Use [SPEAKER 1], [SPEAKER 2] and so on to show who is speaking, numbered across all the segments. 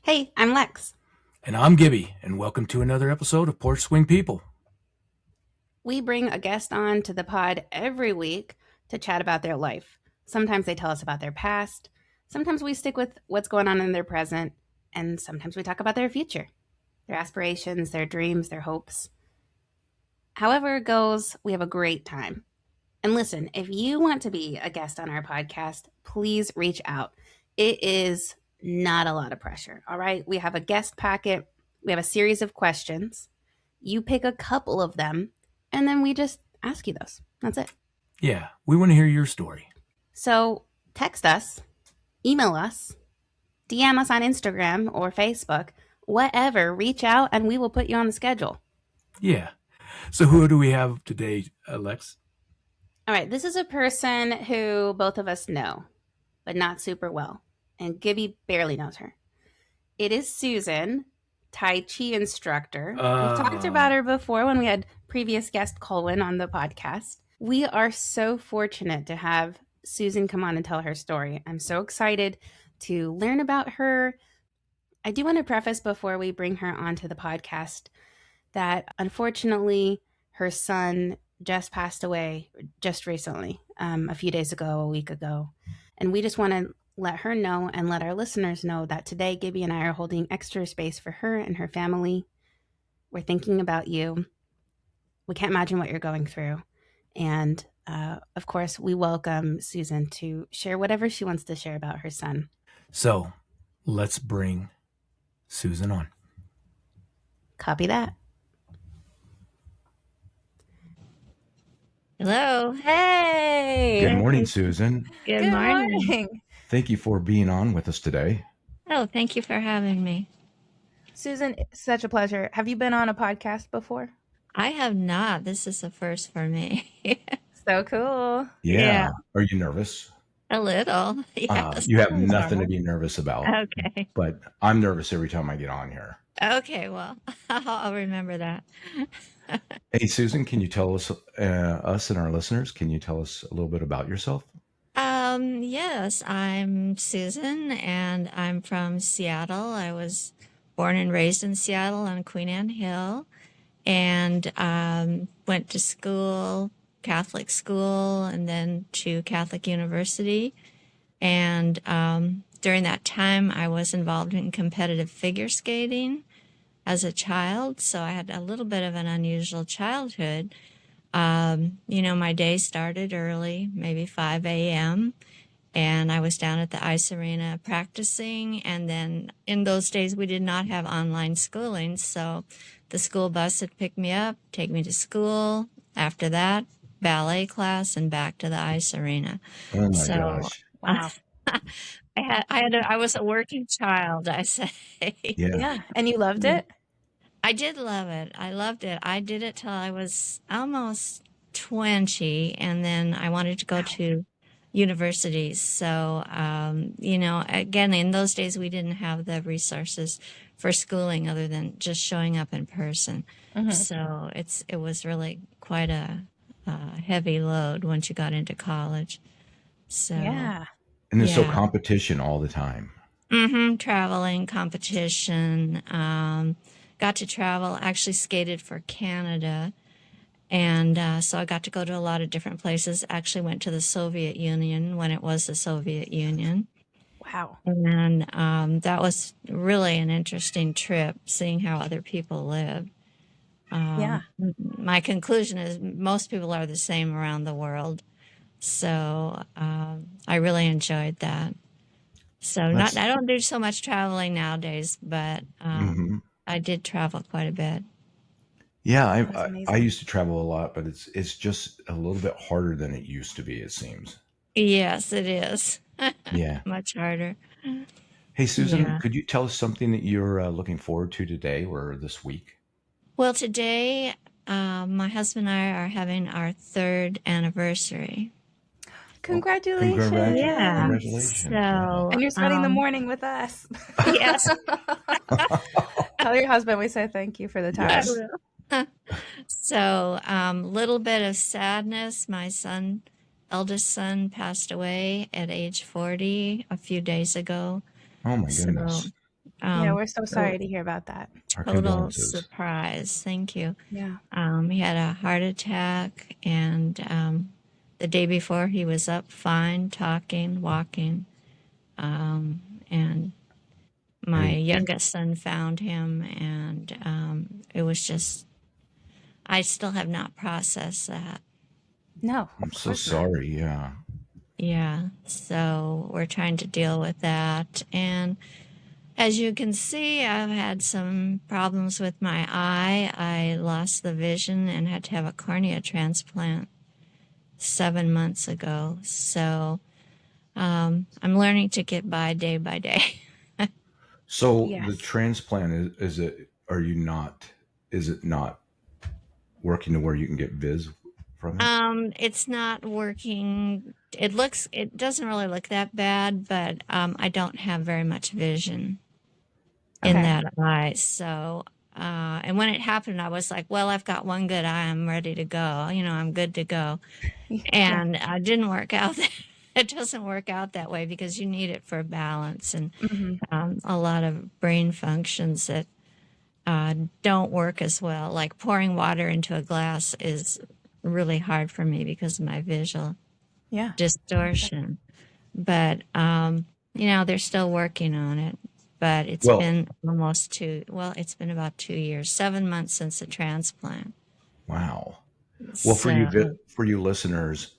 [SPEAKER 1] Hey, I'm Lex.
[SPEAKER 2] And I'm Gibby, and welcome to another episode of Porch Swing People.
[SPEAKER 1] We bring a guest on to the pod every week to chat about their life. Sometimes they tell us about their past, sometimes we stick with what's going on in their present, and sometimes we talk about their future, their aspirations, their dreams, their hopes. However it goes, we have a great time. And listen, if you want to be a guest on our podcast, please reach out. It is not a lot of pressure, all right? We have a guest packet, we have a series of questions. You pick a couple of them, and then we just ask you those. That's it.
[SPEAKER 2] Yeah, we want to hear your story.
[SPEAKER 1] So text us, email us, DM us on Instagram or Facebook, whatever. Reach out, and we will put you on the schedule.
[SPEAKER 2] Yeah. So who do we have today, Lex?
[SPEAKER 1] All right, this is a person who both of us know, but not super well. And Gibby barely knows her. It is Susan, Tai Chi instructor. We've talked about her before when we had previous guest Colwyn on the podcast. We are so fortunate to have Susan come on and tell her story. I'm so excited to learn about her. I do want to preface before we bring her onto the podcast that unfortunately her son just passed away just recently, a few days ago, a week ago. And we just want to let her know and let our listeners know that today Gibby and I are holding extra space for her and her family. We're thinking about you. We can't imagine what you're going through. And of course, we welcome Susan to share whatever she wants to share about her son.
[SPEAKER 2] So let's bring Susan on.
[SPEAKER 1] Copy that.
[SPEAKER 3] Hello.
[SPEAKER 4] Hey.
[SPEAKER 2] Good morning, Susan.
[SPEAKER 3] Good morning.
[SPEAKER 2] Thank you for being on with us today.
[SPEAKER 3] Oh, thank you for having me.
[SPEAKER 4] Susan, it's such a pleasure. Have you been on a podcast before?
[SPEAKER 3] I have not. This is a first for me.
[SPEAKER 4] So cool.
[SPEAKER 2] Yeah. Are you nervous?
[SPEAKER 3] A little. Yes.
[SPEAKER 2] You have nothing to be nervous about.
[SPEAKER 3] Okay.
[SPEAKER 2] But I'm nervous every time I get on here.
[SPEAKER 3] Okay. Well, I'll remember that.
[SPEAKER 2] Hey, Susan, can you tell us and our listeners, can you tell us a little bit about yourself?
[SPEAKER 3] Yes, I'm Susan and I'm from Seattle. I was born and raised in Seattle on Queen Anne Hill and went to school, Catholic school, and then to Catholic University. And during that time, I was involved in competitive figure skating as a child. So I had a little bit of an unusual childhood. My day started early, maybe 5 a.m., and I was down at the ice arena practicing. And then in those days, we did not have online schooling. So the school bus would pick me up, take me to school. After that, ballet class and back to the ice arena.
[SPEAKER 2] Oh my gosh.
[SPEAKER 4] Wow.
[SPEAKER 3] I was a working child, I say.
[SPEAKER 4] Yeah. And you loved it?
[SPEAKER 3] I did love it. I loved it. I did it till I was almost 20, and then I wanted to go to universities. So, again, in those days, we didn't have the resources for schooling other than just showing up in person.
[SPEAKER 4] Mm-hmm.
[SPEAKER 3] So it was really quite a heavy load once you got into college. So
[SPEAKER 4] Yeah.
[SPEAKER 2] And there's so competition all the time.
[SPEAKER 3] Traveling, competition, got to travel, actually skated for Canada. And so I got to go to a lot of different places. Actually went to the Soviet Union when it was the Soviet Union.
[SPEAKER 4] Wow.
[SPEAKER 3] And that was really an interesting trip, seeing how other people live.
[SPEAKER 4] Yeah.
[SPEAKER 3] My conclusion is most people are the same around the world. So I really enjoyed that. So I don't do so much traveling nowadays, but I did travel quite a bit.
[SPEAKER 2] Yeah, I used to travel a lot, but it's just a little bit harder than it used to be, it seems.
[SPEAKER 3] Yes, it is.
[SPEAKER 2] Yeah.
[SPEAKER 3] Much harder.
[SPEAKER 2] Hey, Susan,
[SPEAKER 3] Yeah.
[SPEAKER 2] could you tell us something that you're looking forward to today or this week?
[SPEAKER 3] Well, today, my husband and I are having our 3rd anniversary.
[SPEAKER 4] Congratulations.
[SPEAKER 2] Congratulations.
[SPEAKER 3] So,
[SPEAKER 4] And you're spending the morning with us.
[SPEAKER 3] Yes.
[SPEAKER 4] Tell your husband we say thank you for the time.
[SPEAKER 3] So, little bit of sadness. My eldest son passed away at age 40 a few days ago.
[SPEAKER 2] Oh my goodness.
[SPEAKER 4] Yeah, we're so sorry to hear about that.
[SPEAKER 2] Our
[SPEAKER 3] total
[SPEAKER 2] condolences.
[SPEAKER 3] surprise. Thank you.
[SPEAKER 4] Yeah.
[SPEAKER 3] He had a heart attack, and the day before he was up fine, talking, walking, and my
[SPEAKER 2] Hey,
[SPEAKER 3] youngest son found him, and it was just, I still have not processed that.
[SPEAKER 4] No,
[SPEAKER 2] I'm
[SPEAKER 4] of
[SPEAKER 2] so
[SPEAKER 4] course not.
[SPEAKER 2] sorry. Yeah.
[SPEAKER 3] Yeah, so we're trying to deal with that. And as you can see, I've had some problems with my eye. I lost the vision and had to have a cornea transplant 7 months ago. So I'm learning to get by day.
[SPEAKER 2] So the
[SPEAKER 4] Yes.
[SPEAKER 2] transplant is it? Are you not? Is it not working to where you can get viz from it?
[SPEAKER 3] It's not working. It doesn't really look that bad, but I don't have very much vision in
[SPEAKER 4] Okay.
[SPEAKER 3] that eye. So, and when it happened, I was like, well, I've got one good eye. I'm ready to go. I'm good to go.
[SPEAKER 4] Yeah.
[SPEAKER 3] And it didn't work out. It doesn't work out that way because you need it for balance and
[SPEAKER 4] Hmm.
[SPEAKER 3] a lot of brain functions that don't work as well. Like pouring water into a glass is really hard for me because of my visual
[SPEAKER 4] Yeah.
[SPEAKER 3] distortion. But they're still working on it. But it's
[SPEAKER 2] Well,
[SPEAKER 3] been it's been about 2 years, 7 months since the transplant.
[SPEAKER 2] wow. Well,
[SPEAKER 3] So,
[SPEAKER 2] for you listeners,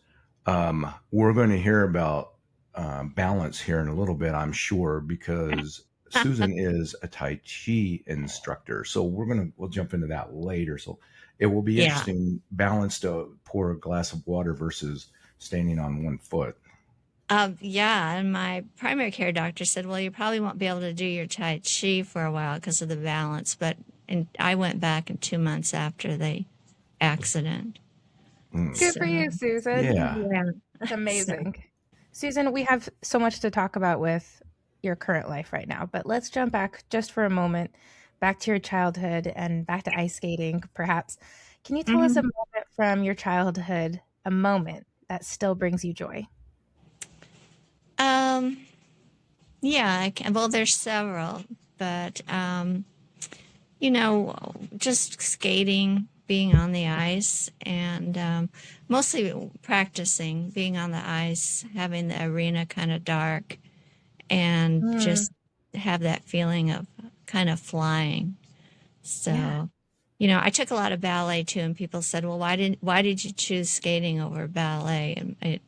[SPEAKER 2] we're going to hear about balance here in a little bit, I'm sure, because Susan is a Tai Chi instructor. So we'll jump into that later. So it will be
[SPEAKER 3] yeah.
[SPEAKER 2] interesting, balance to pour a glass of water versus standing on one foot.
[SPEAKER 3] Yeah, and my primary care doctor said, "Well, you probably won't be able to do your Tai Chi for a while because of the balance." And I went back in 2 months after the accident.
[SPEAKER 2] Mm.
[SPEAKER 4] Good for
[SPEAKER 3] So,
[SPEAKER 4] you, Susan.
[SPEAKER 2] Yeah.
[SPEAKER 3] yeah.
[SPEAKER 4] That's
[SPEAKER 3] So,
[SPEAKER 4] amazing. Susan, we have so much to talk about with your current life right now, but let's jump back just for a moment, back to your childhood and back to ice skating, perhaps. Can you tell us a
[SPEAKER 3] mhm.
[SPEAKER 4] moment from your childhood, a moment that still brings you joy?
[SPEAKER 3] um, yeah, I can. Well, there's several, but just skating, being on the ice, and mostly practicing being on the ice, having the arena kind of dark, and
[SPEAKER 4] Mm,
[SPEAKER 3] just have that feeling of kind of flying.
[SPEAKER 4] yeah.
[SPEAKER 3] So, I took a lot of ballet too, and people said, "Well, why did you choose skating over ballet?" And it,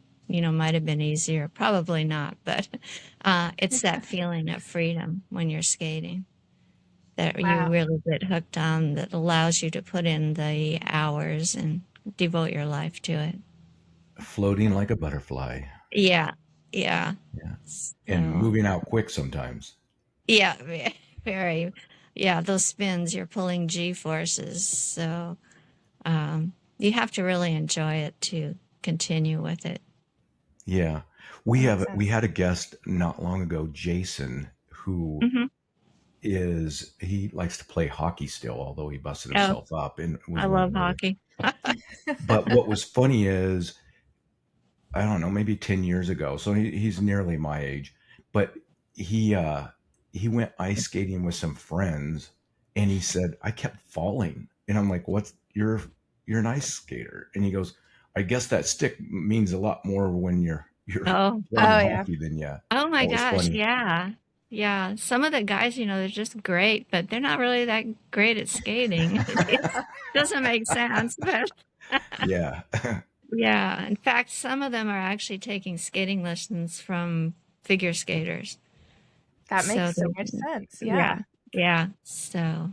[SPEAKER 3] might have been easier, probably not, but it's that feeling of freedom when you're skating that you
[SPEAKER 4] Wow.
[SPEAKER 3] really get hooked on that allows you to put in the hours and devote your life to it.
[SPEAKER 2] Floating like a butterfly.
[SPEAKER 3] Yeah, yeah.
[SPEAKER 2] Yeah. And
[SPEAKER 3] So,
[SPEAKER 2] moving out quick sometimes.
[SPEAKER 3] yeah, very, yeah, those spins, you're pulling G forces. So, you have to really enjoy it to continue with it.
[SPEAKER 2] Yeah.
[SPEAKER 4] That makes
[SPEAKER 2] We
[SPEAKER 4] sense.
[SPEAKER 2] had a guest not long ago, Jason, who
[SPEAKER 3] Hmm.
[SPEAKER 2] he likes to play hockey still, although he busted
[SPEAKER 3] Oh,
[SPEAKER 2] himself up and
[SPEAKER 3] I
[SPEAKER 2] was one of
[SPEAKER 3] love
[SPEAKER 2] the.
[SPEAKER 3] hockey.
[SPEAKER 2] But what was funny is, I don't know, maybe 10 years ago. So he's nearly my age, but he uh, he went ice skating with some friends, and he said I kept falling, and I'm like, "What's you're an ice skater?" And he goes, "I guess that stick means a lot more when you're
[SPEAKER 3] Oh,
[SPEAKER 2] playing
[SPEAKER 4] Oh, yeah.
[SPEAKER 2] hockey than yeah."
[SPEAKER 3] oh my
[SPEAKER 2] That was
[SPEAKER 3] gosh.
[SPEAKER 2] funny.
[SPEAKER 3] Yeah. Yeah. Some of the guys, they're just great, but they're not really that great at skating. It doesn't make sense, but
[SPEAKER 2] Yeah.
[SPEAKER 3] yeah. In fact, some of them are actually taking skating lessons from figure skaters.
[SPEAKER 4] That
[SPEAKER 3] So,
[SPEAKER 4] makes so much sense.
[SPEAKER 3] yeah.
[SPEAKER 4] Yeah.
[SPEAKER 3] Yeah. So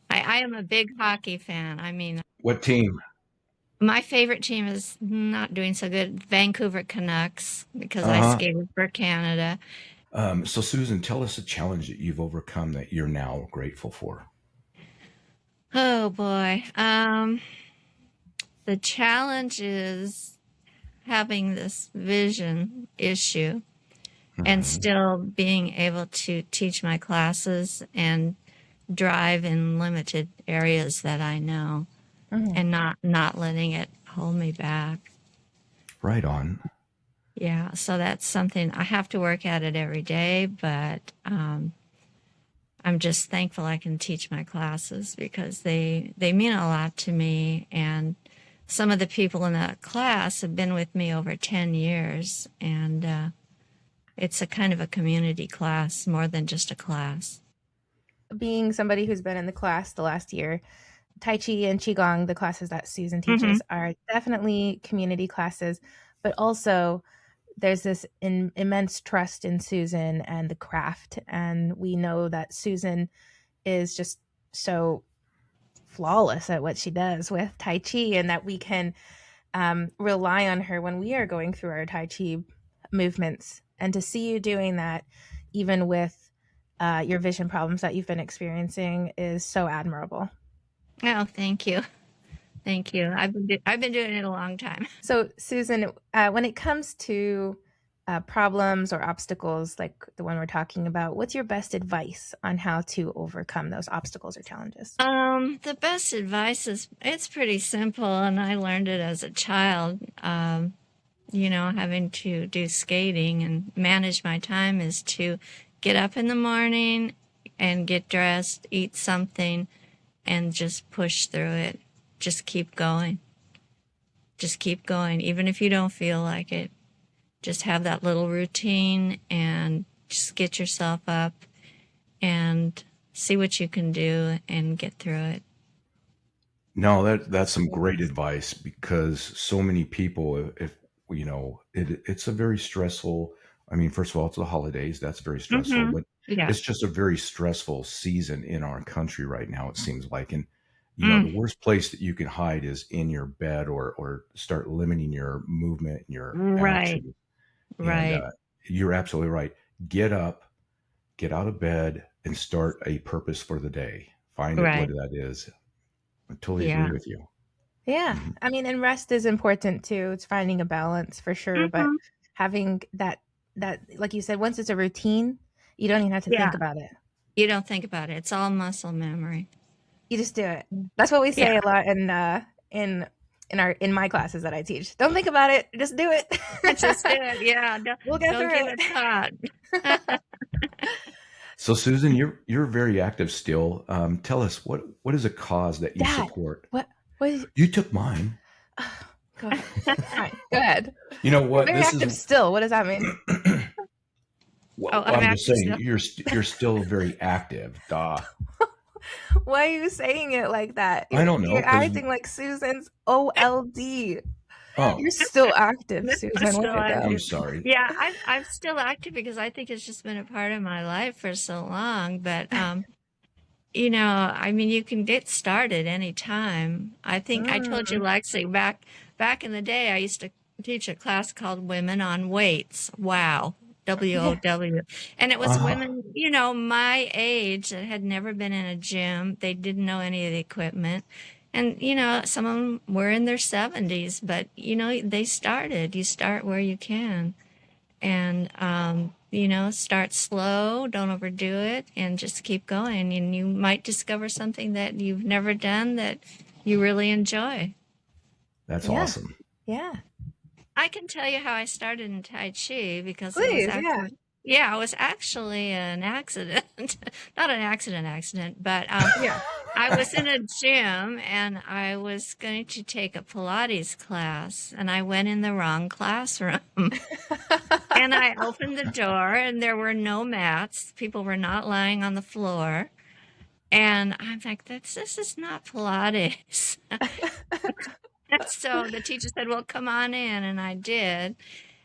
[SPEAKER 3] I am a big hockey fan. I mean,
[SPEAKER 2] What team?
[SPEAKER 3] my favorite team is not doing so good, Vancouver Canucks, because I
[SPEAKER 2] Uh-huh.
[SPEAKER 3] skated for Canada.
[SPEAKER 2] So Susan, tell us a challenge that you've overcome that you're now grateful for.
[SPEAKER 3] Oh boy. The challenge is having this vision issue and
[SPEAKER 2] Hmm.
[SPEAKER 3] still being able to teach my classes and drive in limited areas that I know
[SPEAKER 4] Mhm.
[SPEAKER 3] and not letting it hold me back.
[SPEAKER 2] Right on.
[SPEAKER 3] Yeah, so that's something I have to work at it every day, but I'm just thankful I can teach my classes because they mean a lot to me. And some of the people in that class have been with me over 10 years. And it's a kind of a community class more than just a class.
[SPEAKER 4] Being somebody who's been in the class the last year, Tai Chi and Qigong, the classes that Susan teaches, are definitely community classes, but also there's this immense trust in Susan and the craft. And we know that Susan is just so flawless at what she does with Tai Chi, and that we can rely on her when we are going through our Tai Chi movements. And to see you doing that, even with your vision problems that you've been experiencing, is so admirable.
[SPEAKER 3] Oh, thank you. Thank you. I've been doing it a long time.
[SPEAKER 4] So, Susan, when it comes to problems or obstacles like the one we're talking about, what's your best advice on how to overcome those obstacles or challenges?
[SPEAKER 3] The best advice is it's pretty simple, and I learned it as a child. Having to do skating and manage my time is to get up in the morning and get dressed, eat something, and just push through it. Just keep going. Just keep going, even if you don't feel like it. Just have that little routine and just get yourself up and see what you can do and get through it.
[SPEAKER 2] No, that's some great advice, because so many people, if it's a very stressful. I mean, first of all, it's the holidays. That's very stressful, but
[SPEAKER 3] Yeah.
[SPEAKER 2] it's just a very stressful season in our country right now, it seems like. And the worst place that you can hide is in your bed, or start limiting your movement and your
[SPEAKER 3] Right.
[SPEAKER 2] action.
[SPEAKER 3] Right.
[SPEAKER 2] And you're absolutely right. Get up, get out of bed, and start a purpose for the day. Find it what that is. I totally agree with you.
[SPEAKER 4] Yeah. I mean, and rest is important too. It's finding a balance for sure. But having that, like you said, once it's a routine, you don't even have to think about it.
[SPEAKER 3] You don't think about it. It's all muscle memory.
[SPEAKER 4] You just do it. That's what we say a lot in my classes that I teach. Don't think about it. Just do it.
[SPEAKER 3] Just do it. Yeah.
[SPEAKER 4] We'll get through
[SPEAKER 3] it. Thought.
[SPEAKER 2] So, Susan, you're very active still. Tell us, what is a cause that you support?
[SPEAKER 4] What is...
[SPEAKER 2] You took mine.
[SPEAKER 4] Go ahead. Fine. Go ahead.
[SPEAKER 2] You know what?
[SPEAKER 4] Very active still. What does that mean?
[SPEAKER 2] Well, I'm just saying you're still very active. Duh.
[SPEAKER 4] Why are you saying it like that?
[SPEAKER 2] I don't know.
[SPEAKER 4] You're acting like Susan's OLD. Oh, you're still active, Susan.
[SPEAKER 2] I'm sorry.
[SPEAKER 3] Yeah, I'm still active because I think it's just been a part of my life for so long. But I mean, you can get started anytime. I think I told you, Lexi, back in the day, I used to teach a class called Women on Weights. Wow. WOW. And it was women, my age that had never been in a gym. They didn't know any of the equipment. And, some of them were in their 70s, but, they started. You start where you can. And, start slow, don't overdo it, and just keep going. And you might discover something that you've never done that you really enjoy.
[SPEAKER 2] That's awesome.
[SPEAKER 4] Yeah.
[SPEAKER 3] I can tell you how I started in Tai Chi because
[SPEAKER 4] Please,
[SPEAKER 3] it was actually an accident. Not an accident, but I was in a gym and I was going to take a Pilates class and I went in the wrong classroom. And I opened the door and there were no mats. People were not lying on the floor. And I'm like, this is not Pilates. So the teacher said, well, come on in. And I did.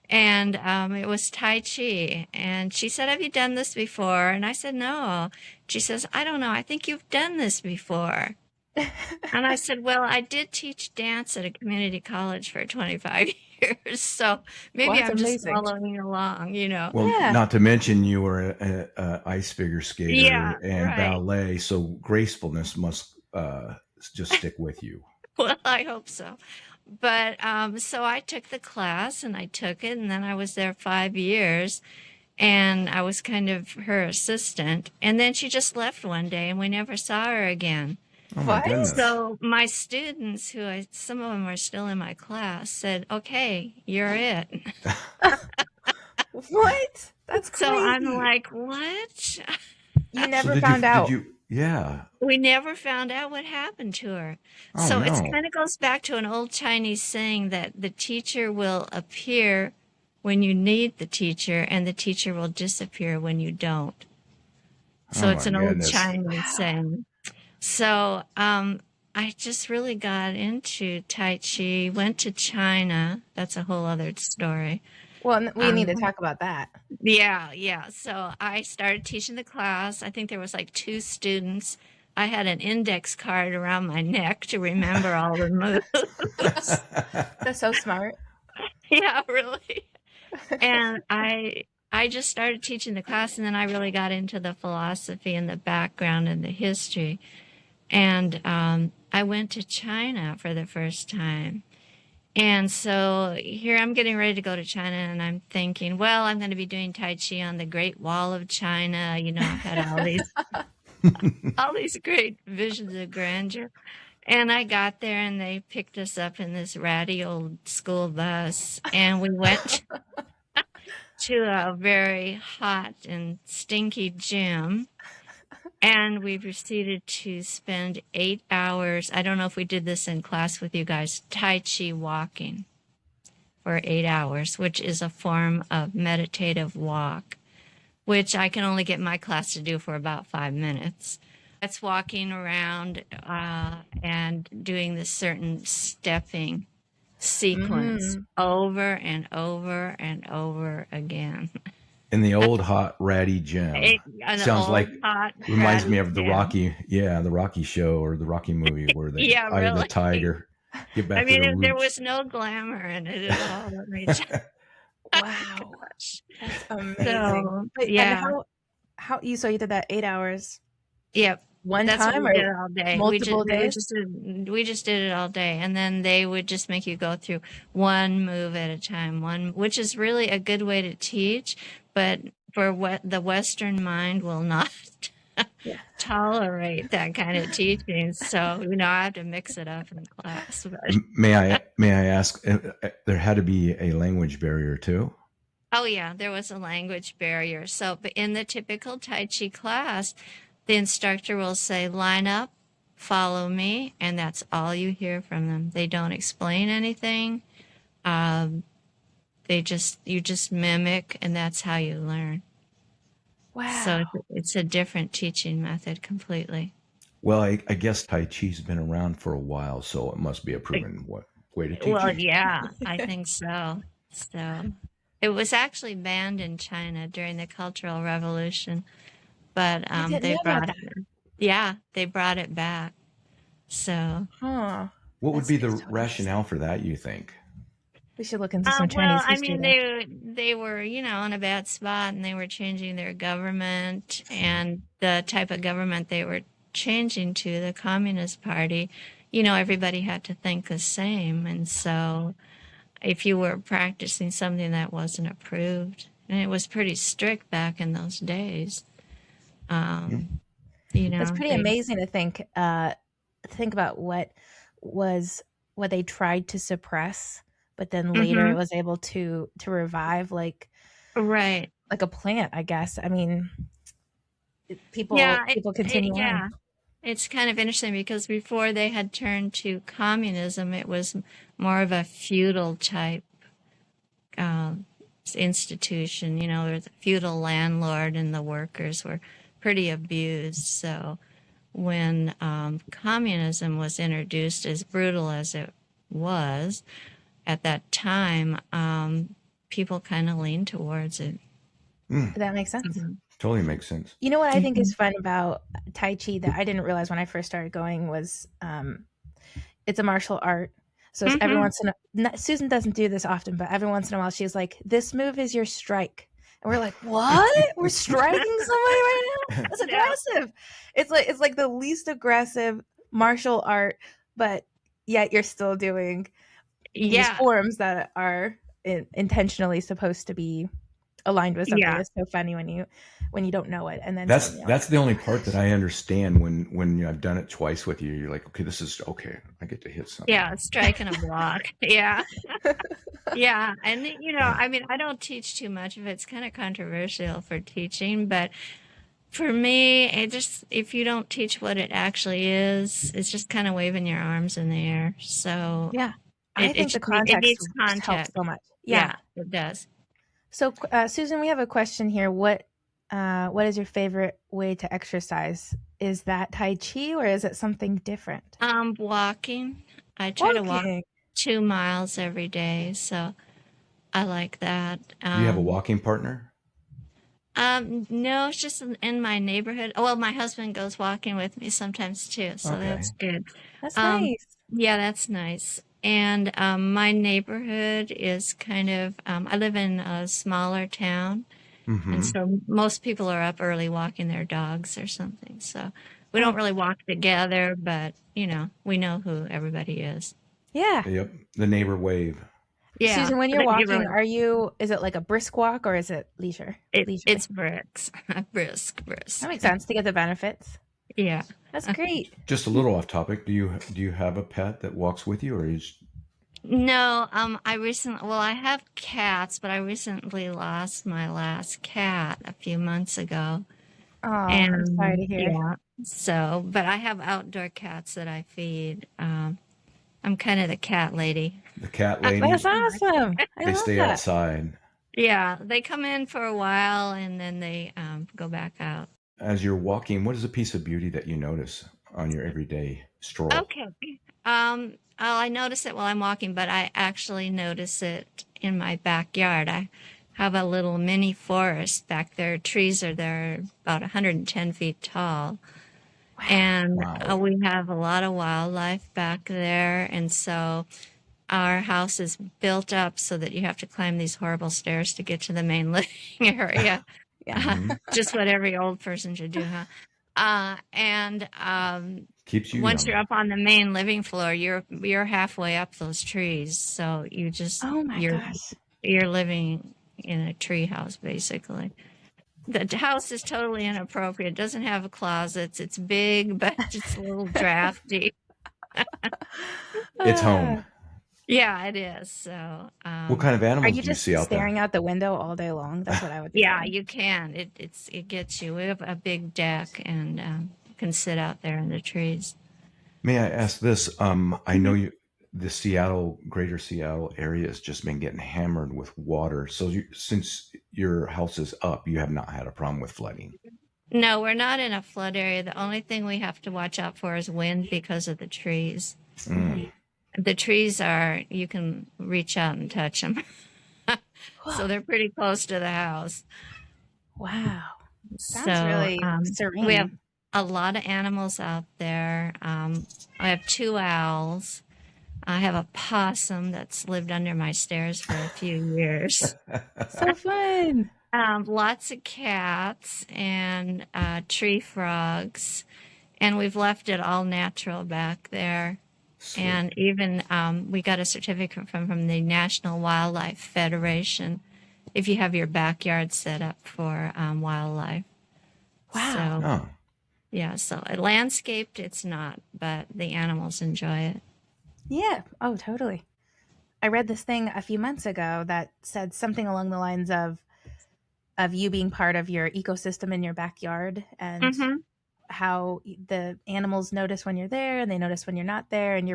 [SPEAKER 3] And it was Tai Chi. And she said, have you done this before? And I said, no. She says, I don't know. I think you've done this before. And I said, well, I did teach dance at a community college for 25 years. So maybe I'm just following along,
[SPEAKER 2] Well, not to mention you were an ice figure skater and ballet. So gracefulness must just stick with you.
[SPEAKER 3] Well, I hope so. But so I took the class and I took it, and then I was there 5 years, and I was kind of her assistant. And then she just left one day, and we never saw her again.
[SPEAKER 2] Oh my goodness.
[SPEAKER 3] So my students, some of them are still in my class, said, okay, you're it.
[SPEAKER 4] What? That's crazy.
[SPEAKER 3] So I'm like, what?
[SPEAKER 4] You never
[SPEAKER 2] did
[SPEAKER 4] found out.
[SPEAKER 2] you? Yeah.
[SPEAKER 3] We never found out what happened to her.
[SPEAKER 2] Oh
[SPEAKER 3] So it
[SPEAKER 2] no.
[SPEAKER 3] kind of goes back to an old Chinese saying that the teacher will appear when you need the teacher, and the teacher will disappear when you don't. So
[SPEAKER 2] Oh
[SPEAKER 3] it's
[SPEAKER 2] my
[SPEAKER 3] an old
[SPEAKER 2] goodness.
[SPEAKER 3] Chinese saying. So I just really got into Tai Chi, went to China. That's a whole other story.
[SPEAKER 4] Well, we need to talk about that.
[SPEAKER 3] Yeah. So I started teaching the class. I think there was like 2 students. I had an index card around my neck to remember all the moves.
[SPEAKER 4] That's so smart.
[SPEAKER 3] Yeah, really. And I just started teaching the class, and then I really got into the philosophy and the background and the history. And I went to China for the first time. And so here I'm getting ready to go to China, and I'm thinking, well, I'm going to be doing Tai Chi on the Great Wall of China. You know, I've had all these great visions of grandeur. And I got there, and they picked us up in this ratty old school bus, and we went to a very hot and stinky gym. And we proceeded to spend 8 hours. I don't know if we did this in class with you guys, Tai Chi walking for 8 hours, which is a form of meditative walk, which I can only get my class to do for about 5 minutes. That's walking around and doing this certain stepping sequence over and over and over again.
[SPEAKER 2] In the old hot ratty gym. Sounds like reminds me of the Rocky, the Rocky show or the Rocky movie where they Eye of the Tiger. Get back to the roots.
[SPEAKER 3] There was no glamour in it at all.
[SPEAKER 4] Wow, that's amazing. So, yeah. How you did that 8 hours?
[SPEAKER 3] Yep.
[SPEAKER 4] One
[SPEAKER 3] That's
[SPEAKER 4] time
[SPEAKER 3] what we
[SPEAKER 4] or
[SPEAKER 3] did all day.
[SPEAKER 4] multiple days?
[SPEAKER 3] We just did it all day, and then they would just make you go through one move at a time, which is really a good way to teach, but for what the Western mind will not tolerate that kind of teaching. So I have to mix it up in class. But.
[SPEAKER 2] May I ask? There had to be a language barrier too.
[SPEAKER 3] Oh yeah, there was a language barrier. So, but in the typical Tai Chi class, the instructor will say, line up, follow me, and that's all you hear from them. They don't explain anything. You just mimic, and that's how you learn.
[SPEAKER 4] Wow.
[SPEAKER 3] So it's a different teaching method completely.
[SPEAKER 2] Well, I guess Tai Chi's been around for a while, so it must be a proven way to teach.
[SPEAKER 3] Well, yeah, I think so. So it was actually banned in China during the Cultural Revolution. But they brought it back. So,
[SPEAKER 2] what would be the rationale for that? You think?
[SPEAKER 4] We should look into some Chinese history.
[SPEAKER 3] They were in a bad spot, and they were changing their government, and the type of government they were changing to, the Communist Party. Everybody had to think the same, and so if you were practicing something that wasn't approved, and it was pretty strict back in those days.
[SPEAKER 4] It's pretty amazing to think about what they tried to suppress, but then later it was able to revive, like a plant, I guess. I mean, people continue on.
[SPEAKER 3] It's kind of interesting because before they had turned to communism, it was more of a feudal type institution. There was a feudal landlord, and the workers were pretty abused. So when communism was introduced, as brutal as it was at that time, people kind of leaned towards it.
[SPEAKER 4] That makes sense.
[SPEAKER 2] Totally makes sense.
[SPEAKER 4] You know what I think is fun about Tai Chi that I didn't realize when I first started going was it's a martial art. So every once in a Susan doesn't do this often, but every once in a while she's like, this move is your strike. And we're like, what? We're striking somebody right now? That's aggressive. It's like the least aggressive martial art, but yet you're still doing these forms that are intentionally supposed to be aligned with something. It's so funny when you don't know it, and then
[SPEAKER 2] that's the only part that I understand when I've done it twice with you. You're like, okay, this is okay. I get to hit something.
[SPEAKER 3] Yeah, striking a block. Yeah. Yeah, and I don't teach too much of it. It's kind of controversial for teaching, but For me, it just, if you don't teach what it actually is, it's just kind of waving your arms in the air. So
[SPEAKER 4] Yeah. I think the
[SPEAKER 3] it
[SPEAKER 4] context
[SPEAKER 3] needs
[SPEAKER 4] just helps
[SPEAKER 3] context.
[SPEAKER 4] so much. Yeah.
[SPEAKER 3] Yeah, it does.
[SPEAKER 4] So, Susan, we have a question here. What is your favorite way to exercise? Is that Tai Chi or is it something different?
[SPEAKER 3] Walking. I try to walk
[SPEAKER 4] Walking.
[SPEAKER 3] 2 miles every day, so I like that.
[SPEAKER 2] Do you have a walking partner?
[SPEAKER 3] No, it's just in my neighborhood. Well, my husband goes walking with me sometimes too, so that's
[SPEAKER 2] Okay.
[SPEAKER 3] good.
[SPEAKER 4] That's
[SPEAKER 3] Um,
[SPEAKER 4] nice.
[SPEAKER 3] yeah, that's nice. And my neighborhood is kind of, I live in a smaller town, and
[SPEAKER 2] Mm-hmm.
[SPEAKER 3] so most people are up early walking their dogs or something. So we
[SPEAKER 4] Oh,
[SPEAKER 3] don't really walk together, but we know who everybody is.
[SPEAKER 4] yeah.
[SPEAKER 2] Yep. The neighbor wave.
[SPEAKER 3] Yeah,
[SPEAKER 4] Susan, when you're
[SPEAKER 3] the
[SPEAKER 4] walking,
[SPEAKER 3] neighborhood.
[SPEAKER 4] is it like a brisk walk or is it leisure? Leisurely.
[SPEAKER 3] It's bricks, brisk,
[SPEAKER 4] That
[SPEAKER 3] brisk.
[SPEAKER 4] makes sense to get the benefits.
[SPEAKER 3] Yeah.
[SPEAKER 4] That's great.
[SPEAKER 2] Just a little off topic. Do you have a pet that walks with you, or is
[SPEAKER 3] No, I have cats, but I recently lost my last cat a few months ago.
[SPEAKER 4] Oh, I'm sorry
[SPEAKER 3] And
[SPEAKER 4] to hear.
[SPEAKER 3] yeah, so, but I have outdoor cats that I feed. I'm kind of the cat lady.
[SPEAKER 2] the cat
[SPEAKER 4] That's
[SPEAKER 2] lady?
[SPEAKER 4] awesome. I
[SPEAKER 2] They
[SPEAKER 4] love
[SPEAKER 2] stay
[SPEAKER 4] that.
[SPEAKER 2] outside.
[SPEAKER 3] Yeah, they come in for a while and then they go back out.
[SPEAKER 2] As you're walking, what is a piece of beauty that you notice on your everyday stroll?
[SPEAKER 3] Okay. I notice it while I'm walking, but I actually notice it in my backyard. I have a little mini forest back there. Trees are there about 110 feet tall. And
[SPEAKER 2] Wow.
[SPEAKER 3] we have a lot of wildlife back there. And so our house is built up so that you have to climb these horrible stairs to get to the main living area.
[SPEAKER 4] Yeah.
[SPEAKER 2] Hmm.
[SPEAKER 3] Just what every old person should do, huh? And
[SPEAKER 2] Keeps you
[SPEAKER 3] once you're
[SPEAKER 2] young.
[SPEAKER 3] up on the main living floor, you're halfway up those trees. So
[SPEAKER 4] Oh my gosh.
[SPEAKER 3] you're living in a tree house basically. The house is totally inappropriate. It doesn't have closets. It's big, but it's a little drafty.
[SPEAKER 2] It's home.
[SPEAKER 3] Yeah, it is. So,
[SPEAKER 2] What kind of
[SPEAKER 4] Are
[SPEAKER 2] animals
[SPEAKER 4] you
[SPEAKER 2] do you see
[SPEAKER 4] just
[SPEAKER 2] out there?
[SPEAKER 4] staring out the window all day long? That's what I would be
[SPEAKER 3] yeah,
[SPEAKER 4] doing.
[SPEAKER 3] you can. It gets you. We have a big deck and can sit out there in the trees.
[SPEAKER 2] May I ask this? I know
[SPEAKER 3] Mhm.
[SPEAKER 2] the greater Seattle area has just been getting hammered with water. So since your house is up, you have not had a problem with flooding.
[SPEAKER 3] No, we're not in a flood area. The only thing we have to watch out for is wind because of the trees.
[SPEAKER 2] Mm.
[SPEAKER 3] The trees you can reach out and touch them. So they're pretty close to the house.
[SPEAKER 4] Wow. Sounds
[SPEAKER 3] So
[SPEAKER 4] really
[SPEAKER 3] we have
[SPEAKER 4] serene.
[SPEAKER 3] a lot of animals out there. I have 2 owls. I have a possum that's lived under my stairs for a few years.
[SPEAKER 4] So fun.
[SPEAKER 3] Lots of cats and tree frogs. And we've left it all natural back there.
[SPEAKER 2] Sweet.
[SPEAKER 3] And even we got a certificate from the National Wildlife Federation if you have your backyard set up for wildlife.
[SPEAKER 4] Wow.
[SPEAKER 3] So,
[SPEAKER 2] Oh,
[SPEAKER 3] yeah, so landscaped it's not, but the animals enjoy it.
[SPEAKER 4] Yeah. Oh, totally. I read this thing a few months ago that said something along the lines of you being part of your ecosystem in your backyard and
[SPEAKER 3] Mm-hmm.
[SPEAKER 4] how the animals notice when you're there and they notice when you're not there and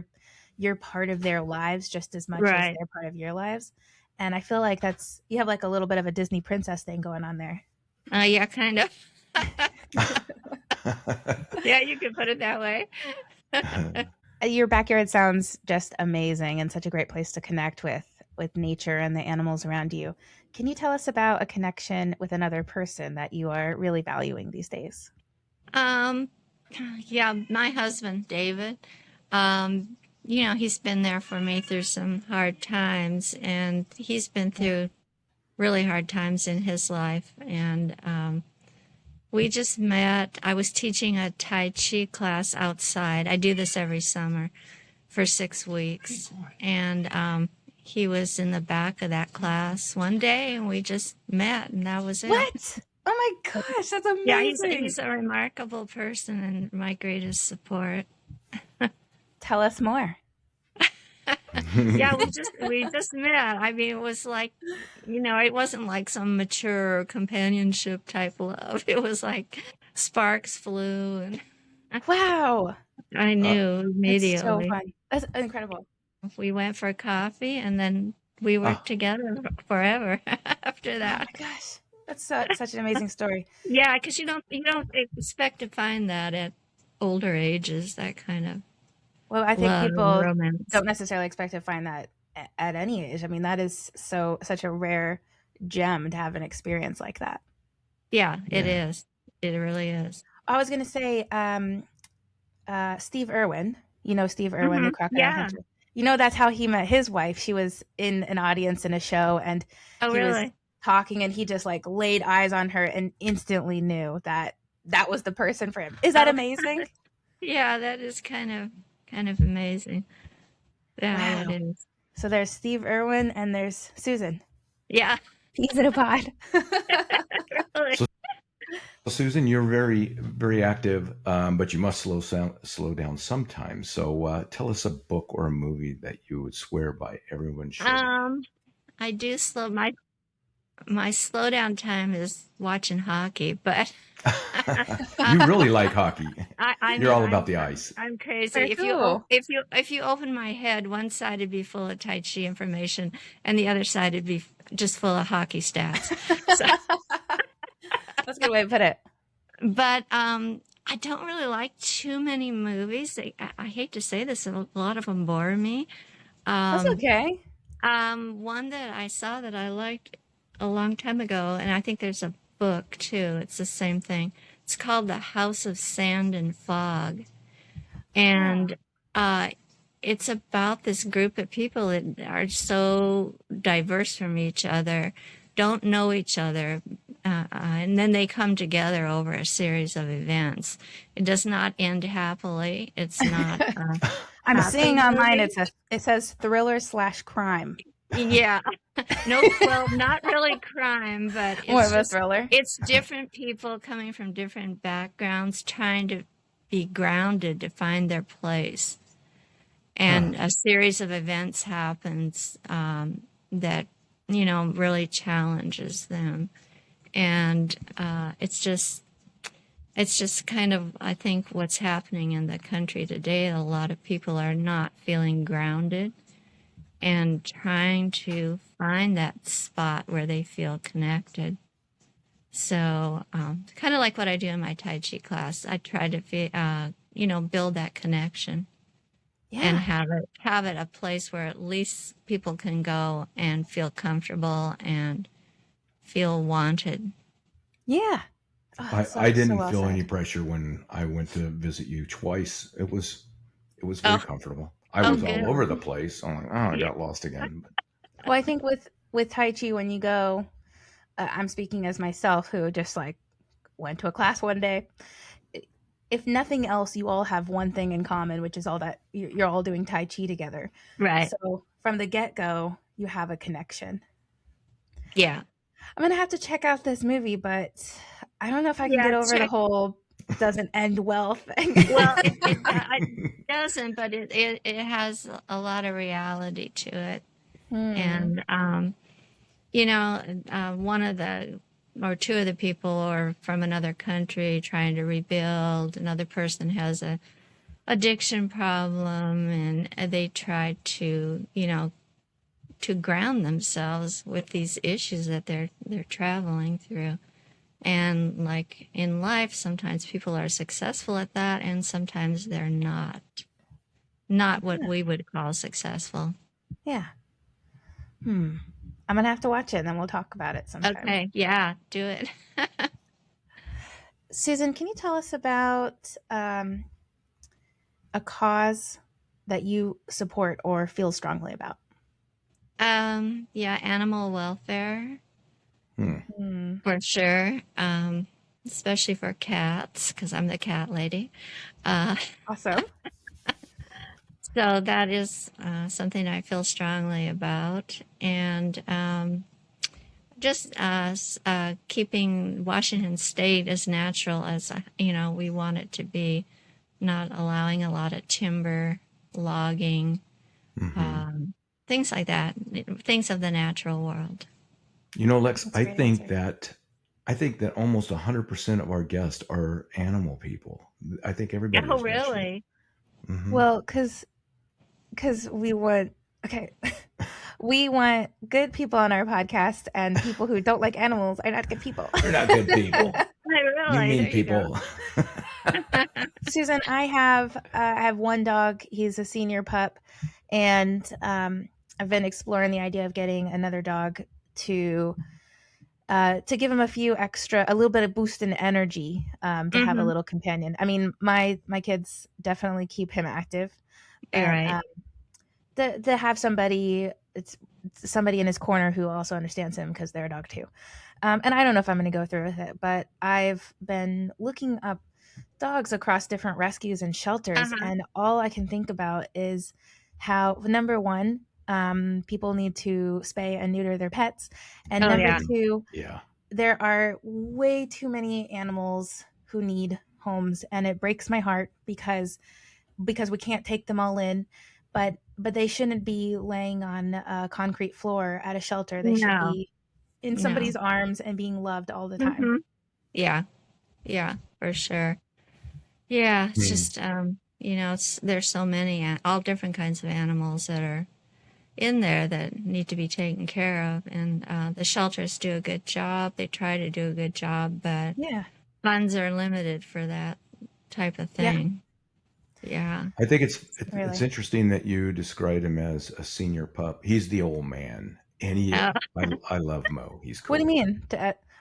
[SPEAKER 4] you're part of their lives just as much as
[SPEAKER 3] Right.
[SPEAKER 4] they're part of your lives. And I feel like you have like a little bit of a Disney princess thing going on there.
[SPEAKER 3] Yeah, kind of. Yeah, you could put it that way.
[SPEAKER 4] Your backyard sounds just amazing and such a great place to connect with nature and the animals around you. Can you tell us about a connection with another person that you are really valuing these days?
[SPEAKER 3] Um, yeah, my husband, David, he's been there for me through some hard times, and he's been through really hard times in his life. And we just met. I was teaching a Tai Chi class outside. I do this every summer for 6 weeks. And he was in the back of that class one day, and we just met, and that was it.
[SPEAKER 4] What? Oh my gosh, that's amazing.
[SPEAKER 3] Yeah, he's a remarkable person and my greatest support.
[SPEAKER 4] Tell us more.
[SPEAKER 3] Yeah, we just met. I mean, it was like, it wasn't like some mature companionship type love. It was like sparks flew, and
[SPEAKER 4] Wow.
[SPEAKER 3] I
[SPEAKER 2] Uh,
[SPEAKER 3] knew
[SPEAKER 4] That's so
[SPEAKER 3] immediately.
[SPEAKER 4] fun. That's incredible.
[SPEAKER 3] We went for coffee, and then we worked
[SPEAKER 2] ah,
[SPEAKER 3] together forever after
[SPEAKER 4] Oh
[SPEAKER 3] that.
[SPEAKER 4] my gosh. That's such an amazing story.
[SPEAKER 3] Yeah, because you don't expect to find that at older ages, that kind of
[SPEAKER 4] Well, I think
[SPEAKER 3] love and
[SPEAKER 4] people
[SPEAKER 3] romance.
[SPEAKER 4] don't necessarily expect to find that at any age. I mean, that is such a rare gem to have an experience like that.
[SPEAKER 3] Yeah, it
[SPEAKER 2] yeah.
[SPEAKER 3] is. It really is.
[SPEAKER 4] I was going to say, Steve Irwin. You know Steve Irwin, the crocodile
[SPEAKER 3] Yeah.
[SPEAKER 4] hunter. You know that's how he met his wife. She was in an audience in a show, and
[SPEAKER 3] Oh,
[SPEAKER 4] he was
[SPEAKER 3] really?
[SPEAKER 4] talking, and he just like laid eyes on her and instantly knew that that was the person for him. Is that
[SPEAKER 3] Oh,
[SPEAKER 4] amazing?
[SPEAKER 3] yeah, that is kind of amazing. Yeah, that
[SPEAKER 4] Wow.
[SPEAKER 3] is.
[SPEAKER 4] So there's Steve Irwin and there's Susan.
[SPEAKER 3] Yeah,
[SPEAKER 4] Peas in a pod.
[SPEAKER 3] really.
[SPEAKER 2] So, Susan, you're very, very active, but you must slow down sometimes. So, tell us a book or a movie that you would swear by everyone should.
[SPEAKER 3] I do my slow down time is watching hockey, but
[SPEAKER 2] You really like hockey.
[SPEAKER 3] I
[SPEAKER 2] You're
[SPEAKER 3] mean,
[SPEAKER 2] all about the ice.
[SPEAKER 3] I'm crazy.
[SPEAKER 4] Very cool.
[SPEAKER 3] If you open my head, one side would be full of Tai Chi information, and the other side would be just full of hockey stats. So,
[SPEAKER 4] That's a good way to put it.
[SPEAKER 3] but I don't really like too many movies. I hate to say this, a lot of them bore me.
[SPEAKER 4] That's okay.
[SPEAKER 3] One that I saw that I liked a long time ago, and I think there's a book too. It's the same thing. It's called The House of Sand and Fog, and it's about this group of people that are so diverse from each other, don't know each other, and then they come together over a series of events. It does not end happily. It's not.
[SPEAKER 4] I'm
[SPEAKER 3] Happy
[SPEAKER 4] seeing online
[SPEAKER 3] movie?
[SPEAKER 4] it says thriller/crime.
[SPEAKER 3] Yeah. No, well, not really crime, but
[SPEAKER 4] More
[SPEAKER 3] it's
[SPEAKER 4] of a
[SPEAKER 3] just
[SPEAKER 4] thriller.
[SPEAKER 3] it's different people coming from different backgrounds trying to be grounded to find their place.
[SPEAKER 2] Huh.
[SPEAKER 3] And a series of events happens that really challenges them. And it's just kind of, I think, what's happening in the country today. A lot of people are not feeling grounded and trying to find that spot where they feel connected. So, kind of like what I do in my Tai Chi class, I try to, build that connection and
[SPEAKER 4] Yeah.
[SPEAKER 3] have it a place where at least people can go and feel comfortable and feel wanted.
[SPEAKER 4] Yeah. Oh,
[SPEAKER 2] I
[SPEAKER 4] so
[SPEAKER 2] didn't
[SPEAKER 4] well
[SPEAKER 2] feel any
[SPEAKER 4] said.
[SPEAKER 2] pressure when I went to visit you twice. It was very
[SPEAKER 3] Oh,
[SPEAKER 2] comfortable. I
[SPEAKER 3] oh,
[SPEAKER 2] was all over
[SPEAKER 3] good.
[SPEAKER 2] the place. I'm like, oh, I
[SPEAKER 3] Yeah.
[SPEAKER 2] got lost again.
[SPEAKER 4] Well, I think with Tai Chi, when you go, I'm speaking as myself, who just like went to a class one day. If nothing else, you all have one thing in common, which is all that you're all doing Tai Chi together.
[SPEAKER 3] Right.
[SPEAKER 4] So from the get go, you have a connection.
[SPEAKER 3] Yeah.
[SPEAKER 4] I'm gonna have to check out this movie, but I don't know if I can
[SPEAKER 3] Yeah.
[SPEAKER 4] get over the whole doesn't end well thing.
[SPEAKER 3] Well, it doesn't, but it has a lot of reality to it. And, one of the, or two of the people are from another country trying to rebuild. Another person has a addiction problem, and they try to, to ground themselves with these issues that they're traveling through. And like in life, sometimes people are successful at that, and sometimes they're not what we would call successful.
[SPEAKER 4] Yeah. I'm gonna have to watch it, and then we'll talk about it sometime.
[SPEAKER 3] Okay, yeah, do it.
[SPEAKER 4] Susan, can you tell us about a cause that you support or feel strongly about?
[SPEAKER 3] Yeah, animal welfare for sure. Especially for cats, because I'm the cat lady.
[SPEAKER 4] Awesome.
[SPEAKER 3] So that is something I feel strongly about, and just keeping Washington State as natural as we want it to be, not allowing a lot of timber logging, things like that, things of the natural world.
[SPEAKER 2] You know, Lex,
[SPEAKER 4] That's a
[SPEAKER 2] I
[SPEAKER 4] great
[SPEAKER 2] think
[SPEAKER 4] answer.
[SPEAKER 2] that I think that almost 100% of our guests are animal people. I think everybody
[SPEAKER 3] Oh,
[SPEAKER 2] is actually.
[SPEAKER 3] really?
[SPEAKER 2] Hmm.
[SPEAKER 4] Well, because we want okay, we want good people on our podcast, and people who don't like animals are not good people.
[SPEAKER 2] They're not good people. You
[SPEAKER 3] Really?
[SPEAKER 2] mean
[SPEAKER 3] There you go.
[SPEAKER 2] people.
[SPEAKER 4] Susan, I have one dog. He's a senior pup, and I've been exploring the idea of getting another dog to give him a little bit of boost in energy, to have a
[SPEAKER 3] Hmm.
[SPEAKER 4] little companion. I mean, my kids definitely keep him active,
[SPEAKER 3] You're
[SPEAKER 4] but
[SPEAKER 3] right.
[SPEAKER 4] to have it's somebody in his corner who also understands him because they're a dog too. And I don't know if I'm going to go through with it, but I've been looking up dogs across different rescues and shelters,
[SPEAKER 3] Uh-huh.
[SPEAKER 4] and all I can think about is how, number one, people need to spay and neuter their pets, and
[SPEAKER 3] Oh,
[SPEAKER 4] number
[SPEAKER 3] yeah.
[SPEAKER 4] two,
[SPEAKER 2] Yeah.
[SPEAKER 4] there are way too many animals who need homes, and it breaks my heart because we can't take them all in, but they shouldn't be laying on a concrete floor at a shelter. They should
[SPEAKER 3] No,
[SPEAKER 4] be in
[SPEAKER 3] no.
[SPEAKER 4] somebody's arms and being loved all the time.
[SPEAKER 3] Hmm. Yeah, yeah, for sure. Yeah,
[SPEAKER 2] I
[SPEAKER 3] it's
[SPEAKER 2] mean,
[SPEAKER 3] just there's so many all different kinds of animals that are in there that need to be taken care of, and the shelters do a good job. They try to do a good job, but
[SPEAKER 4] Yeah.
[SPEAKER 3] funds are limited for that type of
[SPEAKER 4] Yeah.
[SPEAKER 3] thing. Yeah.
[SPEAKER 2] I think it's
[SPEAKER 4] Really.
[SPEAKER 2] interesting that you described him as a senior pup. He's the old man, and
[SPEAKER 3] Oh,
[SPEAKER 2] I love Mo. He's
[SPEAKER 4] What do you
[SPEAKER 2] cool.
[SPEAKER 4] mean?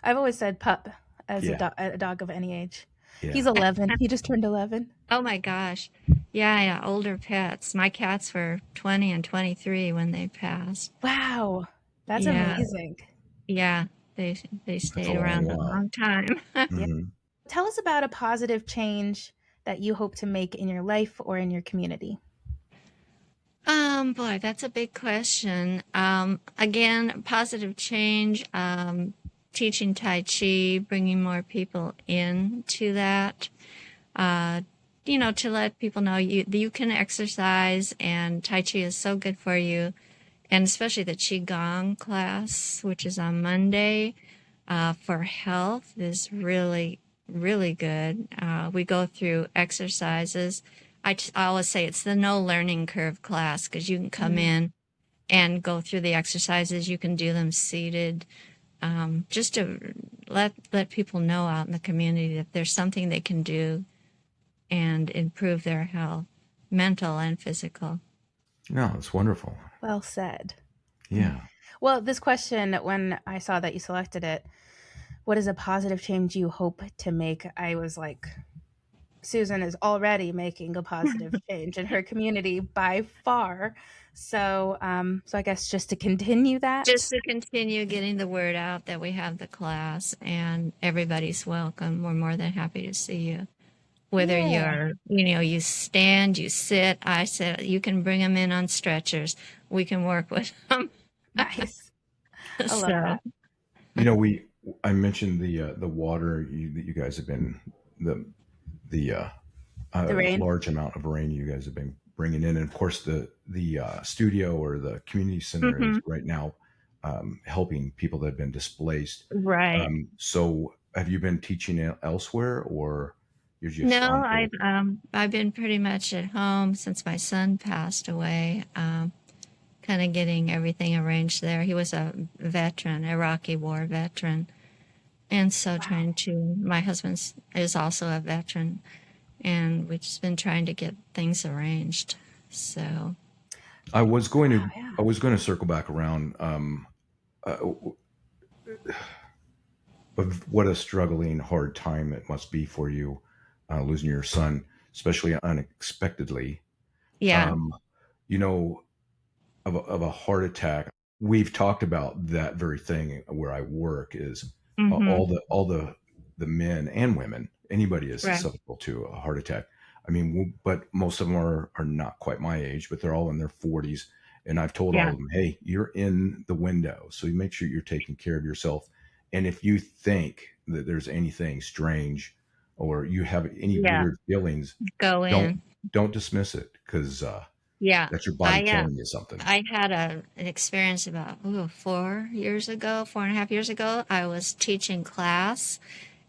[SPEAKER 4] I've always said pup as
[SPEAKER 2] Yeah,
[SPEAKER 4] a dog of any age. He's
[SPEAKER 2] yeah.
[SPEAKER 4] 11. He just turned 11.
[SPEAKER 3] oh my gosh. Yeah, yeah, older pets. My cats were 20 and 23 when they passed.
[SPEAKER 4] Wow. That's
[SPEAKER 3] Yeah,
[SPEAKER 4] amazing.
[SPEAKER 3] yeah. They
[SPEAKER 2] That's a
[SPEAKER 3] stayed
[SPEAKER 2] long
[SPEAKER 3] around a
[SPEAKER 2] while.
[SPEAKER 3] long time.
[SPEAKER 4] Yeah.
[SPEAKER 2] Hmm.
[SPEAKER 4] Tell us about a positive change that you hope to make in your life or in your community.
[SPEAKER 3] Boy, that's a big question. Again, positive change, teaching Tai Chi, bringing more people into that. Uh, to let people know you can exercise, and Tai Chi is so good for you, and especially the Qigong class, which is on Monday, for health is really, really good. We go through exercises. I always say it's the no learning curve class because you can come
[SPEAKER 4] Mm.
[SPEAKER 3] in and go through the exercises. You can do them seated, just to let people know out in the community that there's something they can do and improve their health, mental and physical.
[SPEAKER 2] No, it's wonderful.
[SPEAKER 4] Well said.
[SPEAKER 2] Yeah.
[SPEAKER 4] Well, this question, when I saw that you selected it, what is a positive change you hope to make? I was like, Susan is already making a positive change in her community by far. So I guess just to continue
[SPEAKER 3] Just
[SPEAKER 4] that.
[SPEAKER 3] to continue getting the word out that we have the class and everybody's welcome. We're more than happy to see you. Whether
[SPEAKER 4] Yeah.
[SPEAKER 3] you stand, you sit, I sit, you can bring them in on stretchers. We can work with them.
[SPEAKER 4] Nice. I love
[SPEAKER 3] So,
[SPEAKER 4] that.
[SPEAKER 2] I mentioned the water that you guys have been the
[SPEAKER 4] The rain.
[SPEAKER 2] large amount of rain you guys have been bringing in, and of course the studio or the community center is
[SPEAKER 3] mhm,
[SPEAKER 2] right now helping people that have been displaced.
[SPEAKER 3] right.
[SPEAKER 2] So have you been teaching elsewhere, or you're just
[SPEAKER 3] No,
[SPEAKER 2] on board?
[SPEAKER 3] I've been pretty much at home since my son passed away. Kind of getting everything arranged there. He was a veteran, Iraqi war veteran. And so
[SPEAKER 4] Wow.
[SPEAKER 3] my husband is also a veteran, and we've just been trying to get things arranged. So,
[SPEAKER 2] I was going
[SPEAKER 4] Wow.
[SPEAKER 2] to
[SPEAKER 4] Yeah.
[SPEAKER 2] I was going to circle back around uh, of what a struggling, hard time it must be for you losing your son, especially unexpectedly.
[SPEAKER 3] yeah.
[SPEAKER 2] Um, you know, of a heart attack. We've talked about that very thing where I work is
[SPEAKER 3] Mm-hmm.
[SPEAKER 2] all the men and women, anybody is
[SPEAKER 3] Right.
[SPEAKER 2] susceptible to a heart attack. I mean, but most of them are not quite my age, but they're all in their 40s. And I've told all
[SPEAKER 3] Yeah.
[SPEAKER 2] of them, hey, you're in the window, so you make sure you're taking care of yourself. And if you think that there's anything strange or you have any
[SPEAKER 3] Yeah.
[SPEAKER 2] weird feelings,
[SPEAKER 3] Go
[SPEAKER 2] don't
[SPEAKER 3] in.
[SPEAKER 2] don't dismiss it because
[SPEAKER 3] Yeah.
[SPEAKER 2] That's your body
[SPEAKER 3] I
[SPEAKER 2] telling you something.
[SPEAKER 3] I had an experience about 4 years ago, 4.5 years ago. I was teaching class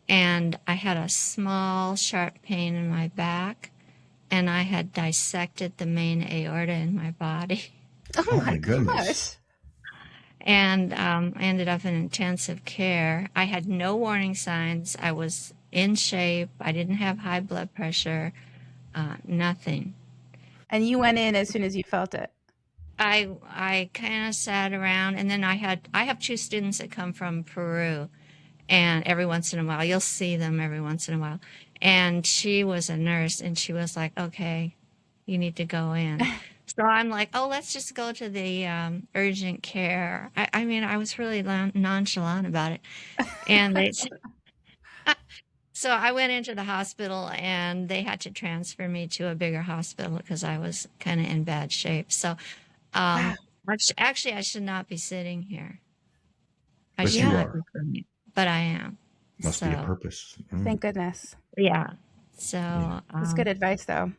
[SPEAKER 3] and I had a small, sharp pain in my back, and I had dissected the main aorta in my body.
[SPEAKER 4] Oh
[SPEAKER 2] Oh
[SPEAKER 4] my
[SPEAKER 2] my goodness.
[SPEAKER 4] gosh.
[SPEAKER 3] And I ended up in intensive care. I had no warning signs. I was in shape. I didn't have high blood pressure, nothing.
[SPEAKER 4] And you went in as soon as you felt it.
[SPEAKER 3] I kind of sat around, and then I have two students that come from Peru, and every once in a while you'll see them every once in a while. And she was a nurse, and she was like, "Okay, you need to go in." So I'm like, "Oh, let's just go to the urgent care." I mean, I was really nonchalant about it, and they. So I went into the hospital, and they had to transfer me to a bigger hospital because I was kind of in bad shape. So
[SPEAKER 4] Wow.
[SPEAKER 3] actually, I should not be sitting here. I
[SPEAKER 2] But
[SPEAKER 3] should
[SPEAKER 2] you
[SPEAKER 4] Yeah.
[SPEAKER 3] not
[SPEAKER 2] are.
[SPEAKER 3] be sitting here, but I am.
[SPEAKER 2] Must be a
[SPEAKER 3] So,
[SPEAKER 2] purpose.
[SPEAKER 4] Thank goodness.
[SPEAKER 3] yeah. So,
[SPEAKER 2] Yeah.
[SPEAKER 4] That's good advice, though.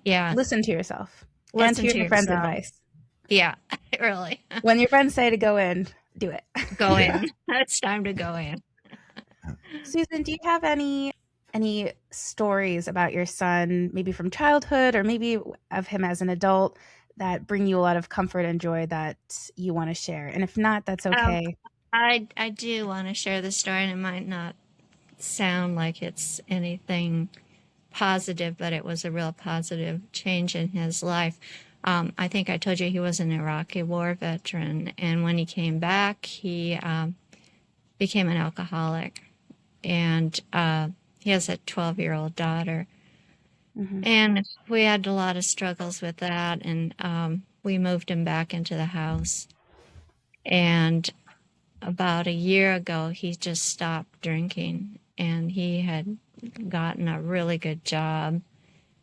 [SPEAKER 3] yeah,
[SPEAKER 4] Listen to yourself and to
[SPEAKER 3] listen to
[SPEAKER 4] your friend's
[SPEAKER 3] yourself.
[SPEAKER 4] advice.
[SPEAKER 3] Yeah, really.
[SPEAKER 4] When your friends say to go in, do it.
[SPEAKER 3] Go
[SPEAKER 2] Yeah.
[SPEAKER 3] in. It's time to go in.
[SPEAKER 4] Susan, do you have any stories about your son, maybe from childhood or maybe of him as an adult, that bring you a lot of comfort and joy that you want to share? And if not, that's
[SPEAKER 3] Um,
[SPEAKER 4] okay.
[SPEAKER 3] I do want to share this story, and it might not sound like it's anything positive, but it was a real positive change in his life. I think I told you he was an Iraqi war veteran, and when he came back, he became an alcoholic, and he has a 12-year-old daughter.
[SPEAKER 4] Mhm.
[SPEAKER 3] And we had a lot of struggles with that, and we moved him back into the house. And about a year ago, he just stopped drinking, and he had gotten a really good job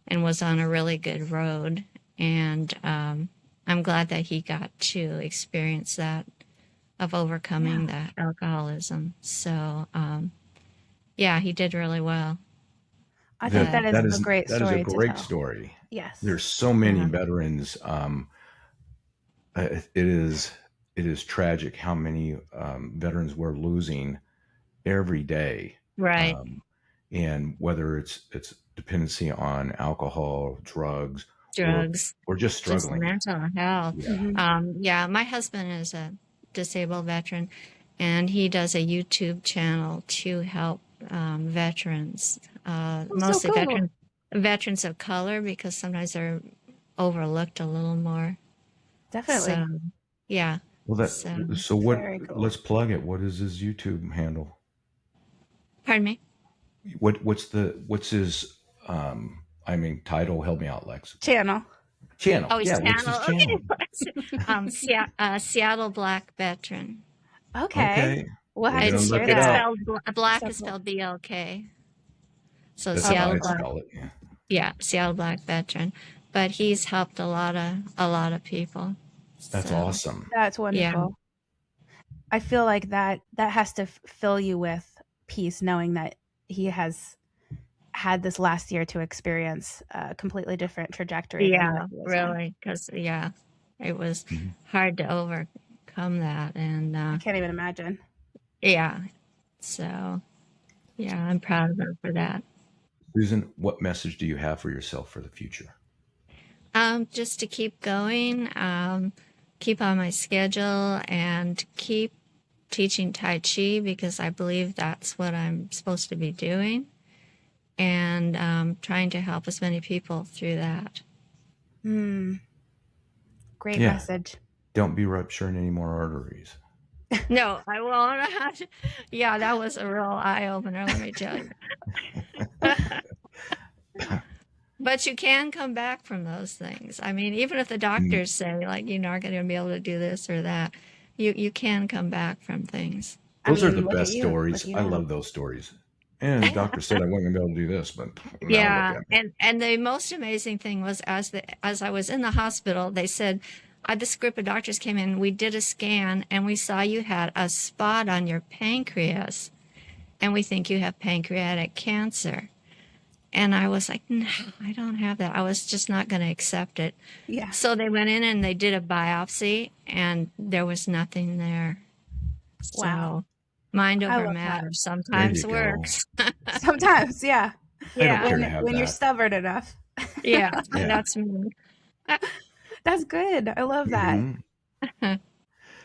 [SPEAKER 3] and was on a really good road. And I'm glad that he got to experience that of overcoming
[SPEAKER 4] Yeah.
[SPEAKER 3] the alcoholism. So, yeah, he did really well.
[SPEAKER 4] I think
[SPEAKER 3] But
[SPEAKER 4] that is a great
[SPEAKER 2] That is a
[SPEAKER 4] story to
[SPEAKER 2] great
[SPEAKER 4] tell.
[SPEAKER 2] story.
[SPEAKER 4] Yes.
[SPEAKER 2] There's so many
[SPEAKER 3] yeah,
[SPEAKER 2] veterans. It is tragic how many veterans we're losing every day,
[SPEAKER 3] right,
[SPEAKER 2] um, and whether it's dependency on alcohol, drugs,
[SPEAKER 3] drugs,
[SPEAKER 2] or just
[SPEAKER 3] just
[SPEAKER 2] struggling.
[SPEAKER 3] mental health.
[SPEAKER 2] Yeah,
[SPEAKER 4] Mhm.
[SPEAKER 3] Yeah, my husband is a disabled veteran, and he does a YouTube channel to help veterans,
[SPEAKER 4] Oh, so
[SPEAKER 3] mostly
[SPEAKER 4] cool.
[SPEAKER 3] veterans of color, because sometimes they're overlooked a little more.
[SPEAKER 4] Definitely.
[SPEAKER 3] So, yeah.
[SPEAKER 2] well, that
[SPEAKER 3] So,
[SPEAKER 2] so what?
[SPEAKER 4] Very cool.
[SPEAKER 2] Let's plug it. What is his YouTube handle?
[SPEAKER 3] pardon me.
[SPEAKER 2] What's his title? Help me out, Lex.
[SPEAKER 4] Channel.
[SPEAKER 2] Channel.
[SPEAKER 3] Oh, his
[SPEAKER 2] Yeah, what's his
[SPEAKER 3] channel.
[SPEAKER 2] channel?
[SPEAKER 3] Okay. Seattle Black Veteran.
[SPEAKER 4] Okay.
[SPEAKER 2] Okay,
[SPEAKER 4] We'll
[SPEAKER 2] we're
[SPEAKER 4] have
[SPEAKER 2] gonna
[SPEAKER 4] to share
[SPEAKER 2] look it
[SPEAKER 3] It's
[SPEAKER 4] that.
[SPEAKER 2] up.
[SPEAKER 3] spelled Black
[SPEAKER 4] So
[SPEAKER 3] is
[SPEAKER 4] cool.
[SPEAKER 3] spelled BLK. So
[SPEAKER 2] That's how
[SPEAKER 3] Seattle
[SPEAKER 2] I'd
[SPEAKER 3] Black.
[SPEAKER 2] spell it. Yeah,
[SPEAKER 3] Yeah, Seattle Black Veteran, but he's helped a lot of people.
[SPEAKER 2] that's
[SPEAKER 3] So
[SPEAKER 2] awesome.
[SPEAKER 4] That's
[SPEAKER 3] yeah,
[SPEAKER 4] wonderful. I feel like that has to fill you with peace, knowing that he has had this last year to experience a completely different trajectory than what
[SPEAKER 3] yeah,
[SPEAKER 4] he was on.
[SPEAKER 3] really, because yeah, it was
[SPEAKER 2] Mhm.
[SPEAKER 3] hard to overcome that, and
[SPEAKER 4] I can't even imagine.
[SPEAKER 3] yeah, so yeah, I'm proud of her for that.
[SPEAKER 2] Susan, what message do you have for yourself for the future?
[SPEAKER 3] Just to keep going, keep on my schedule, and keep teaching Tai Chi because I believe that's what I'm supposed to be doing, and trying to help as many people through that.
[SPEAKER 4] Great
[SPEAKER 2] Yeah,
[SPEAKER 4] message.
[SPEAKER 2] don't be rupturing any more arteries.
[SPEAKER 3] No, I won't. Yeah, that was a real eye opener, let me tell you. But you can come back from those things. I mean, even if the
[SPEAKER 2] Mm,
[SPEAKER 3] doctors say, like, you're not going to be able to do this or that, you can come back from things.
[SPEAKER 4] I
[SPEAKER 2] Those are the
[SPEAKER 4] mean, look at
[SPEAKER 2] best
[SPEAKER 4] you. Look
[SPEAKER 2] stories.
[SPEAKER 4] at you
[SPEAKER 2] I
[SPEAKER 4] now.
[SPEAKER 2] love those stories. And the doctor said I wasn't gonna be able to do this, but now look
[SPEAKER 3] Yeah,
[SPEAKER 2] at me.
[SPEAKER 3] and the most amazing thing was as I was in the hospital, they said, this group of doctors came in, we did a scan, and we saw you had a spot on your pancreas, and we think you have pancreatic cancer. And I was like, no, I don't have that. I was just not going to accept it.
[SPEAKER 4] Yeah.
[SPEAKER 3] So they went in and they did a biopsy, and there was nothing there.
[SPEAKER 4] Wow.
[SPEAKER 3] So mind
[SPEAKER 4] I
[SPEAKER 3] over
[SPEAKER 4] love that.
[SPEAKER 3] matter
[SPEAKER 2] There
[SPEAKER 3] sometimes
[SPEAKER 2] you go.
[SPEAKER 3] works.
[SPEAKER 4] Sometimes, yeah.
[SPEAKER 2] I don't
[SPEAKER 3] Yeah.
[SPEAKER 2] care to have
[SPEAKER 4] When you're
[SPEAKER 2] that.
[SPEAKER 4] stubborn enough.
[SPEAKER 3] Yeah.
[SPEAKER 2] Yeah.
[SPEAKER 3] That's me.
[SPEAKER 4] That's good. I love that.
[SPEAKER 2] Mhm.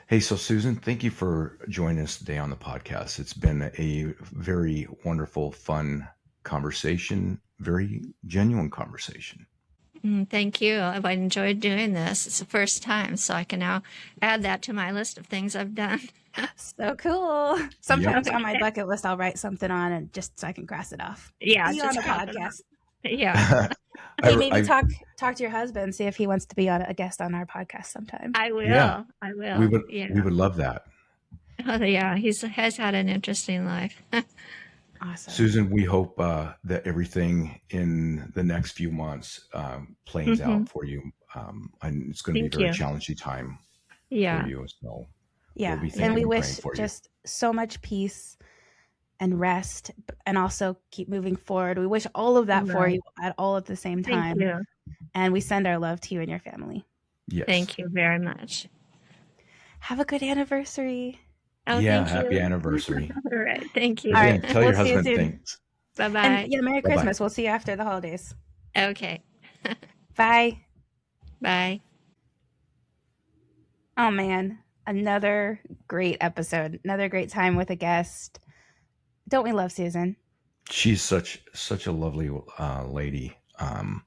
[SPEAKER 2] Hey, so Susan, thank you for joining us today on the podcast. It's been a very wonderful, fun conversation, very genuine conversation.
[SPEAKER 3] Thank you. I've enjoyed doing this. It's the first time, so I can now add that to my list of things I've done.
[SPEAKER 4] So cool. Sometimes on my bucket list, I'll write something on and just so I can cross it off.
[SPEAKER 3] Yeah,
[SPEAKER 4] Be on
[SPEAKER 3] just
[SPEAKER 4] a podcast.
[SPEAKER 3] Yeah,
[SPEAKER 4] Hey, maybe talk to your husband, see if he wants to be a guest on our podcast sometime.
[SPEAKER 3] I will.
[SPEAKER 2] Yeah.
[SPEAKER 3] I will.
[SPEAKER 2] we would
[SPEAKER 3] Yeah.
[SPEAKER 2] we would love that.
[SPEAKER 3] Oh, yeah. He has had an interesting life.
[SPEAKER 4] Awesome.
[SPEAKER 2] Susan, we hope that everything in the next few months plays out for you. And it's going to be a
[SPEAKER 3] Thank
[SPEAKER 2] very
[SPEAKER 3] you.
[SPEAKER 2] challenging time
[SPEAKER 3] Yeah.
[SPEAKER 2] for you. So
[SPEAKER 4] Yeah.
[SPEAKER 2] we'll be thinking
[SPEAKER 4] And we
[SPEAKER 2] and
[SPEAKER 4] wish
[SPEAKER 2] praying for you.
[SPEAKER 4] just so much peace and rest, and also keep moving forward. We wish all of that for you all at the same time.
[SPEAKER 3] Thank you.
[SPEAKER 4] And we send our love to you and your family.
[SPEAKER 2] Yes.
[SPEAKER 3] Thank you very much.
[SPEAKER 4] Have a good anniversary.
[SPEAKER 3] Oh,
[SPEAKER 2] Yeah,
[SPEAKER 3] thank
[SPEAKER 2] happy
[SPEAKER 3] you.
[SPEAKER 2] anniversary.
[SPEAKER 3] All right. Thank you.
[SPEAKER 2] Again, tell your
[SPEAKER 4] We'll see you
[SPEAKER 2] husband
[SPEAKER 4] soon.
[SPEAKER 2] thanks.
[SPEAKER 3] Bye-bye.
[SPEAKER 4] And yeah, Merry
[SPEAKER 2] Bye-bye.
[SPEAKER 4] Christmas. We'll see you after the holidays.
[SPEAKER 3] Okay.
[SPEAKER 4] Bye.
[SPEAKER 3] Bye.
[SPEAKER 4] Oh man, another great episode. Another great time with a guest. Don't we love Susan?
[SPEAKER 2] She's such a lovely lady, and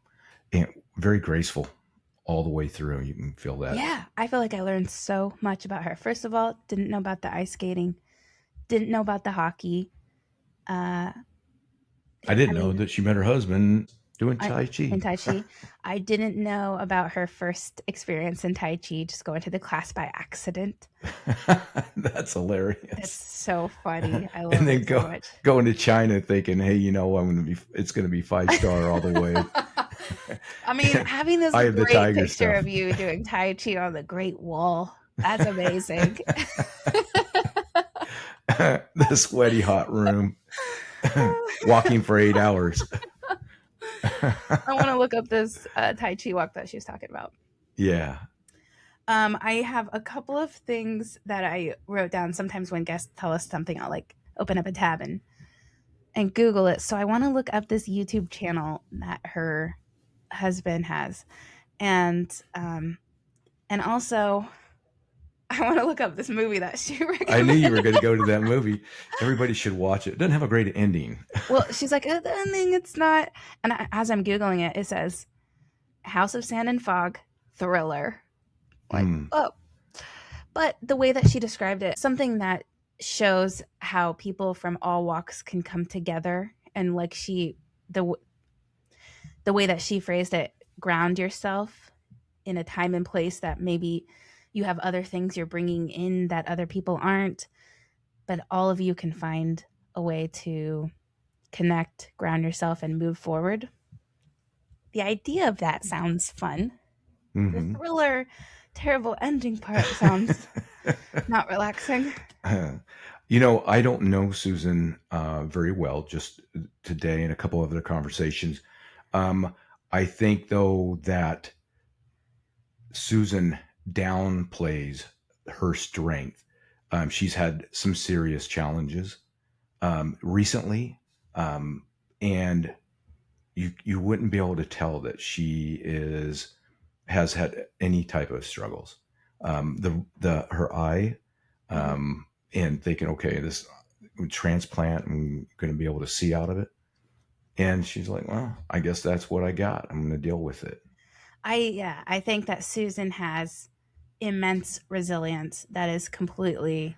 [SPEAKER 2] very graceful all the way through. You can feel that.
[SPEAKER 4] Yeah, I feel like I learned so much about her. First of all, didn't know about the ice skating, didn't know about the hockey.
[SPEAKER 2] I didn't know that she met her husband doing Tai Chi.
[SPEAKER 4] In Tai Chi. I didn't know about her first experience in Tai Chi, just going to the class by accident.
[SPEAKER 2] That's hilarious.
[SPEAKER 4] That's so funny. I love
[SPEAKER 2] And then
[SPEAKER 4] it so much.
[SPEAKER 2] going to China thinking, hey, it's gonna be 5-star all the way.
[SPEAKER 4] I mean, having this
[SPEAKER 2] Eye of the
[SPEAKER 4] great
[SPEAKER 2] Tiger
[SPEAKER 4] picture
[SPEAKER 2] stuff.
[SPEAKER 4] of you doing Tai Chi on the Great Wall. That's amazing.
[SPEAKER 2] The sweaty hot room. Walking for 8 hours.
[SPEAKER 4] I want to look up this Tai Chi walk that she was talking about.
[SPEAKER 2] Yeah.
[SPEAKER 4] I have a couple of things that I wrote down. Sometimes when guests tell us something, I'll like open up a tab and Google it. So I want to look up this YouTube channel that her husband has, and also I want to look up this movie that she recommended.
[SPEAKER 2] I knew you were going to go to that movie. Everybody should watch it. It doesn't have a great ending.
[SPEAKER 4] Well, she's like, the ending, it's not. And as I'm Googling it, it says House of Sand and Fog thriller. Like, oh. But the way that she described it, something that shows how people from all walks can come together, and like the way that she phrased it, ground yourself in a time and place that maybe you have other things you're bringing in that other people aren't, but all of you can find a way to connect, ground yourself, and move forward. The idea of that sounds fun.
[SPEAKER 2] Mm-hmm.
[SPEAKER 4] The thriller, terrible ending part sounds not relaxing.
[SPEAKER 2] I don't know Susan very well, just today and a couple of other conversations. I think, though, that Susan downplays her strength. She's had some serious challenges recently, and you wouldn't be able to tell that she has had any type of struggles. Her eye, and thinking, okay, this transplant, I'm going to be able to see out of it. And she's like, well, I guess that's what I got. I'm going to deal with it.
[SPEAKER 4] I think that Susan has immense resilience that is completely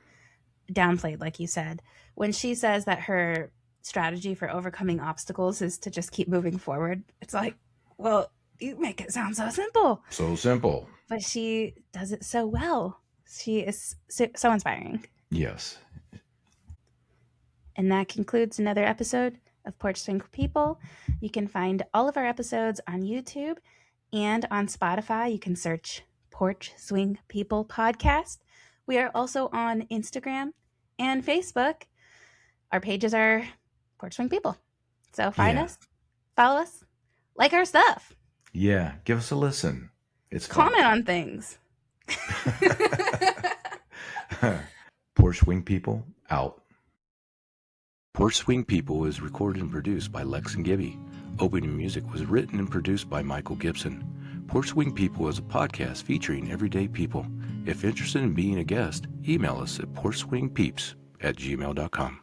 [SPEAKER 4] downplayed, like you said. When she says that her strategy for overcoming obstacles is to just keep moving forward, it's like, well, you make it sound so simple.
[SPEAKER 2] So simple.
[SPEAKER 4] But she does it so well. She is so inspiring.
[SPEAKER 2] Yes.
[SPEAKER 4] And that concludes another episode of Porch Swing People. You can find all of our episodes on YouTube and on Spotify. You can search Porch Swing People Podcast. We are also on Instagram and Facebook. Our pages are Porch Swing People. So find us
[SPEAKER 1] Follow us. Like our stuff.
[SPEAKER 2] Yeah, give us a listen. It's fun.
[SPEAKER 1] Comment on things.
[SPEAKER 2] Porch Swing People, out. Porch Swing People is recorded and produced by Lex and Gibby. Opening music was written and produced by Michael Gibson. Porch Swing People is a podcast featuring everyday people. If interested in being a guest, email us at porchswingpeeps@gmail.com.